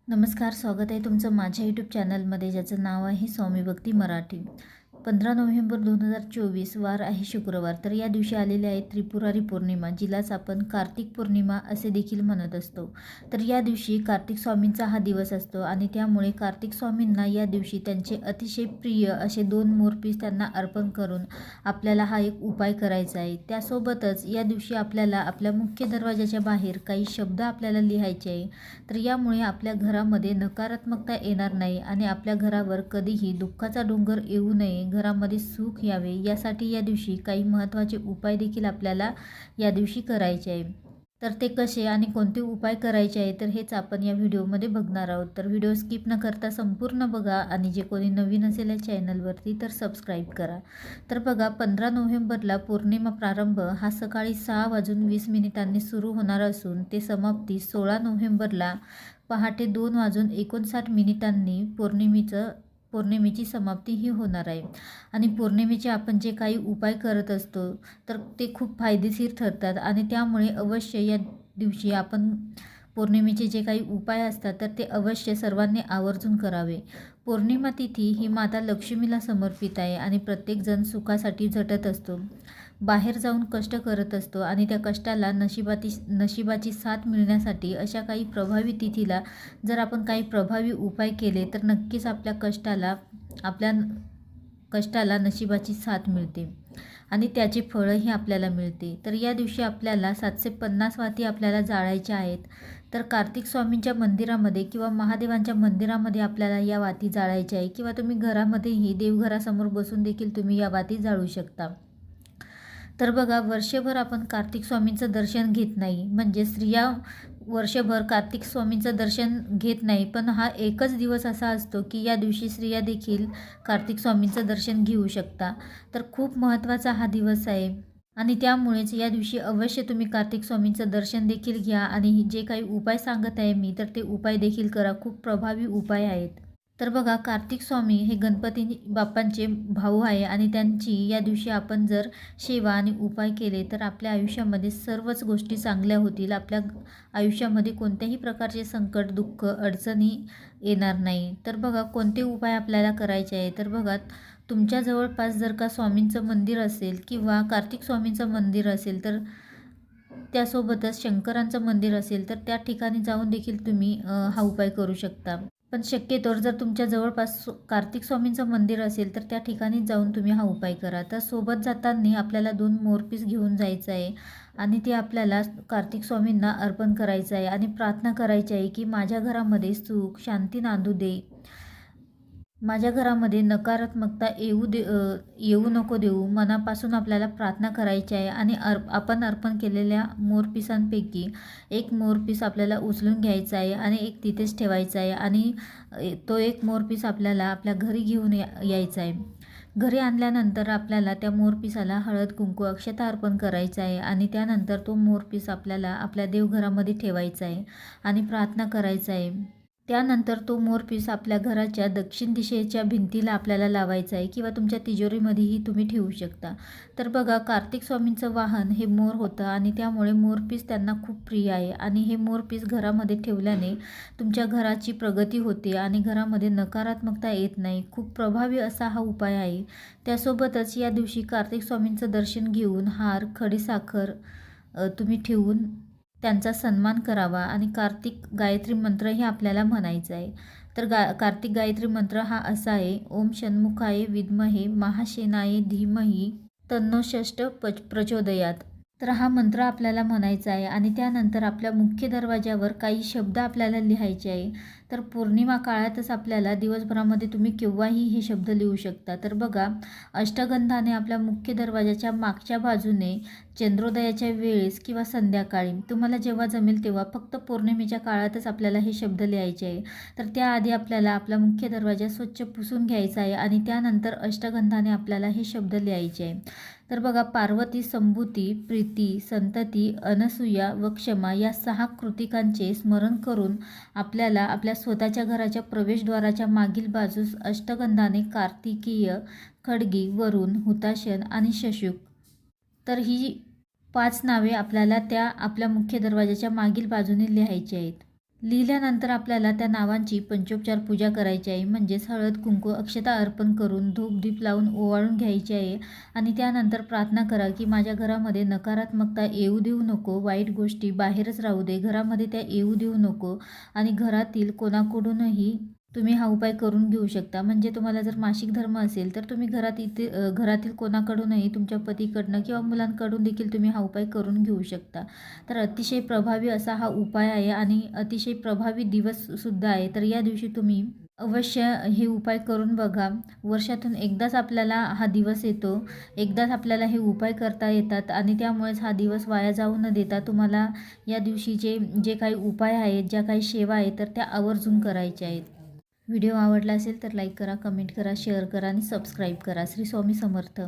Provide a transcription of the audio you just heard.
नमस्कार, स्वागत आहे तुमचं माझ्या यूट्यूब चॅनलमध्ये, ज्याचं नाव आहे स्वामी भक्ती मराठी. 15 नोव्हेंबर 2024 वार आहे शुक्रवार. तर या दिवशी आलेली आहे त्रिपुरारी पौर्णिमा, जिलाच आपण कार्तिक पौर्णिमा असे देखील म्हणत असतो. तर या दिवशी कार्तिक स्वामींचा हा दिवस असतो आणि त्यामुळे कार्तिक स्वामींना या दिवशी त्यांचे अतिशय प्रिय असे 2 मोरपीस त्यांना अर्पण करून आपल्याला हा एक उपाय करायचा आहे. त्यासोबतच या दिवशी आपल्याला आपल्या मुख्य दरवाजाच्या बाहेर काही शब्द आपल्याला लिहायचे आहे. तर यामुळे आपल्या घरामध्ये नकारात्मकता येणार नाही आणि आपल्या घरावर कधीही दुःखाचा डोंगर येऊ नये, घरामध्ये सुख यावे, यासाठी या दिवशी काही महत्त्वाचे उपाय देखील आपल्याला या दिवशी करायचे आहे. तर ते कसे आणि कोणते उपाय करायचे आहे, तर हेच आपण या व्हिडिओमध्ये बघणार आहोत. तर व्हिडिओ स्किप न करता संपूर्ण बघा आणि जे कोणी नवीन असेल या चॅनलवरती तर सबस्क्राईब करा. तर बघा, 15 नोव्हेंबरला पौर्णिमा प्रारंभ हा सकाळी 6:20 सुरू होणार असून ते समाप्ती 16 नोव्हेंबरला पहाटे 2:59 पौर्णिमेची समाप्ती ही होणार आहे. आणि पौर्णिमेचे आपण जे काही उपाय करत असतो तर ते खूप फायदेशीर ठरतात आणि त्यामुळे अवश्य या दिवशी आपण पौर्णिमेचे जे काही उपाय असतात तर ते अवश्य सर्वांनी आवर्जून करावे. पौर्णिमा तिथी ही माता लक्ष्मीला समर्पित आहे आणि प्रत्येकजण सुखासाठी झटत असतो, बाहेर जाऊन कष्ट करत असतो आणि त्या कष्टाला नशिबाची साथ मिळण्यासाठी अशा काही प्रभावी तिथीला जर आपण काही प्रभावी उपाय केले तर नक्कीच आपल्या कष्टाला नशिबाची साथ मिळते आणि त्याचे फळही आपल्याला मिळते. तर या दिवशी आपल्याला 750 वाती आपल्याला जाळायच्या आहेत. तर कार्तिक स्वामींच्या मंदिरामध्ये किंवा महादेवांच्या मंदिरामध्ये आपल्याला या वाती जाळायच्या आहे किंवा तुम्ही घरामध्येही देवघरासमोर बसून देखील तुम्ही या वाती जाळू शकता. तर बघा, वर्षभर आपण कार्तिक स्वामींचं दर्शन घेत नाही, म्हणजे स्त्रिया वर्षभर कार्तिक स्वामींचं दर्शन घेत नाही, पण हा एकच दिवस असा असतो की या दिवशी स्त्रिया देखील कार्तिक स्वामींचं दर्शन घेऊ शकता. तर खूप महत्त्वाचा हा दिवस आहे आणि त्यामुळेच या दिवशी अवश्य तुम्ही कार्तिक स्वामींचं दर्शन देखील घ्या आणि जे काही उपाय सांगत आहे मी तर ते उपाय देखील करा. खूप प्रभावी उपाय आहेत. तर बघा, कार्तिक स्वामी हे गणपती बाप्पांचे भाऊ आहे आणि त्यांची या दिवशी आपण जर सेवा आणि उपाय केले तर आपल्या आयुष्यामध्ये सर्वच गोष्टी चांगल्या होतील. आपल्या आयुष्यामध्ये कोणत्याही प्रकारचे संकट, दुःख, अडचणी येणार नाही. तर बघा, कोणते उपाय आपल्याला करायचे आहे. तर बघा, तुमच्या जवळपास जर का स्वामींचं मंदिर असेल किंवा कार्तिक स्वामींचं मंदिर असेल तर त्यासोबतच शंकरांचं मंदिर असेल तर त्या ठिकाणी जाऊन देखील तुम्ही हा उपाय करू शकता. पण शक्यतोवर जर तुमच्या जवळपास कार्तिक स्वामींचं मंदिर असेल तर त्या ठिकाणी जाऊन तुम्ही हा उपाय करा. तर सोबत जाताना आपल्याला 2 मोरपीस घेऊन जायचं आहे आणि ते आपल्याला कार्तिक स्वामींना अर्पण करायचं आहे आणि प्रार्थना करायची आहे की माझ्या घरामध्ये सुख शांती नांदू दे, माझ्या घरामध्ये नकारात्मकता येऊ नको देऊ, मनापासून आपल्याला प्रार्थना करायची आहे. आणि आपण अर्पण केलेल्या मोरपिसांपैकी एक मोरपीस आपल्याला उचलून घ्यायचा आहे आणि एक तिथेच ठेवायचा आहे आणि तो एक मोरपीस आपल्याला आपल्या घरी घेऊन यायचा आहे. घरी आणल्यानंतर आपल्याला त्या मोरपिसाला हळद, कुंकू, अक्षता अर्पण करायचं आहे आणि त्यानंतर तो मोरपीस आपल्याला आपल्या देवघरामध्ये ठेवायचा आहे आणि प्रार्थना करायचा आहे. त्यानंतर तो मोरपीस आपल्या घराच्या दक्षिण दिशेच्या भिंतीला आपल्याला लावायचा आहे किंवा तुमच्या तिजोरीमध्येही तुम्ही ठेवू शकता. तर बघा, कार्तिक स्वामींचं वाहन हे मोर होतं आणि त्यामुळे मोरपीस त्यांना खूप प्रिय आहे आणि हे मोरपीस घरामध्ये ठेवल्याने तुमच्या घराची प्रगती होते आणि घरामध्ये नकारात्मकता येत नाही. खूप प्रभावी असा हा उपाय आहे. त्यासोबतच या दिवशी कार्तिक स्वामींचं दर्शन घेऊन हार, खडीसाखर तुम्ही ठेवून त्यांचा सन्मान करावा आणि कार्तिक गायत्री मंत्रही आपल्याला म्हणायचा आहे. तर कार्तिक गायत्री मंत्र हा असा आहे: ओम षण्मुखाय विद्महे महासेनाय धीमहि तन्नो षष्ठ प्रचोदयात. तर हा मंत्र आपल्याला म्हणायचा आहे आणि त्यानंतर आपल्या मुख्य दरवाजावर काही शब्द आपल्याला लिहायचे आहे. तर पौर्णिमा काळातच आपल्याला दिवसभरामध्ये तुम्ही केव्हाही हे शब्द लिहू शकता. तर बघा, अष्टगंधाने आपल्या मुख्य दरवाजाच्या मागच्या बाजूने चंद्रोदयाच्या वेळेस किंवा संध्याकाळी तुम्हाला जेव्हा जमेल तेव्हा, फक्त पौर्णिमेच्या काळातच आपल्याला हे शब्द लिहायचे आहे. तर त्याआधी आपल्याला आपला मुख्य दरवाजा स्वच्छ पुसून घ्यायचा आहे आणि त्यानंतर अष्टगंधाने आपल्याला हे शब्द लिहायचे आहे. तर बघा, पार्वती, संभूती, प्रीती, संतती, अनसूया व क्षमा या 6 कृतिकांचे स्मरण करून आपल्याला आपल्या स्वतःच्या घराच्या प्रवेशद्वाराच्या मागील बाजूस अष्टगंधाने कार्तिकीय, खडगी, वरुण, हुताशन आणि शशुक, तर ही 5 नावे आपल्याला त्या आपल्या मुख्य दरवाजाच्या मागील बाजूने लिहायची आहेत. लिहिल्यानंतर आपल्याला त्या नावांची पंचोपचार पूजा करायची आहे. म्हणजेच हळद कुंकू अक्षता अर्पण करून धूप दीप लावून ओवाळून घ्यायची आहे. आणि त्यानंतर प्रार्थना करा की माझ्या घरामध्ये नकारात्मकता येऊ देऊ नको, वाईट गोष्टी बाहेरच राहू दे, घरामध्ये त्या येऊ देऊ नको. आणि घरातील कोणाकडूनही तुम्ही हा उपाय करून घेऊ शकता. म्हणजे तुम्हाला जर मासिक धर्म असेल तर तुम्ही घरातील कोणाकडूनही तुमच्या पतीकडनं किंवा मुलांकडून देखील तुम्ही हा उपाय करून घेऊ शकता. तर अतिशय प्रभावी असा हा उपाय आहे आणि अतिशय प्रभावी दिवससुद्धा आहे. तर या दिवशी तुम्ही अवश्य हे उपाय करून बघा. वर्षातून एकदाच आपल्याला हा दिवस येतो, एकदाच आपल्याला हे उपाय करता येतात आणि त्यामुळेच हा दिवस वाया जाऊ न देता तुम्हाला या दिवशीचे जे काही उपाय आहेत, ज्या काही सेवा आहेत तर त्या आवर्जून करायच्या आहेत. व्हिडिओ आवडला असेल तर लाईक करा, कमेंट करा, शेअर करा आणि सबस्क्राईब करा. श्री स्वामी समर्थ.